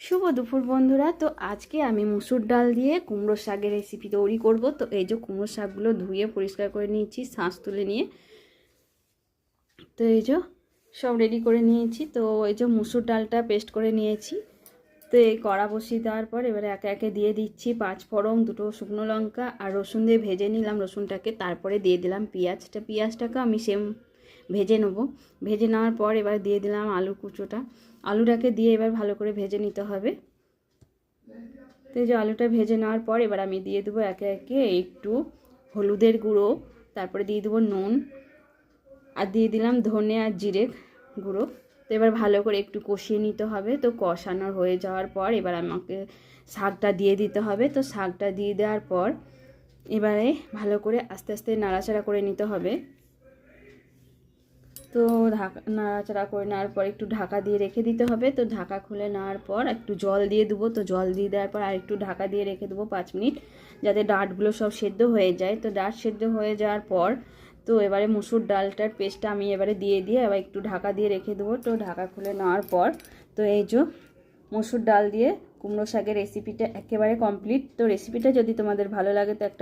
শুভ দুপুর বন্ধুরা। তো আজকে আমি মুসুর ডাল দিয়ে কুমড়ো শাকের রেসিপি তৈরি করব। তো এই যে কুমড়ো শাকগুলো ধুয়ে পরিষ্কার করে নিয়েছি, শাঁস তুলে নিয়ে। তো এই যে সব রেডি করে নিয়েছি। তো এই যে মুসুর ডালটা পেস্ট করে নিয়েছি। তো এই কড়া বসিয়ে দেওয়ার পর এবারে একে একে দিয়ে দিচ্ছি 5 ফোড়ন, 2টো শুকনো লঙ্কা আর রসুন দিয়ে ভেজে নিলাম রসুনটাকে। তারপরে দিয়ে দিলাম পেঁয়াজটাকে আমি সেম ভেজে নেব। ভেজে নেওয়ার পর এবার দিয়ে দিলাম আলু কুচোটা। আলুটাকে দিয়ে এবার ভালো করে ভেজে নিতে হবে। তো এই যে আলুটা ভেজে নেওয়ার পর এবার আমি দিয়ে দেবো একে একে একটু হলুদের গুঁড়ো, তারপরে দিয়ে দেবো নুন, আর দিয়ে দিলাম ধনে আর জিরে গুঁড়ো। তো এবার ভালো করে একটু কষিয়ে নিতে হবে। তো কষানো হয়ে যাওয়ার পর এবার আমাকে শাকটা দিয়ে দিতে হবে। তো শাকটা দিয়ে দেওয়ার পর এবারে ভালো করে আস্তে আস্তে নাড়াচাড়া করে নিতে হবে। তো নাড়াচাড়া করে নেওয়ার পর একটু ঢাকা দিয়ে রেখে দিতে হবে। তো ঢাকা খুলে নেওয়ার পর একটু জল দিয়ে দেবো। তো জল দিয়ে দেওয়ার পর আর একটু ঢাকা দিয়ে রেখে দেবো 5 মিনিট, যাতে ডাঁটগুলো সব সেদ্ধ হয়ে যায়। তো ডাঁট সেদ্ধ হয়ে যাওয়ার পর তো এবারে মুসুর ডালটার পেস্টটা আমি এবারে দিয়ে এবার একটু ঢাকা দিয়ে রেখে দেবো। তো ঢাকা খুলে নেওয়ার পর তো এই যে মুসুর ডাল দিয়ে কুমড়ো শাকের রেসিপিটা একেবারে কমপ্লিট। তো রেসিপিটা যদি তোমাদের ভালো লাগে তো একটা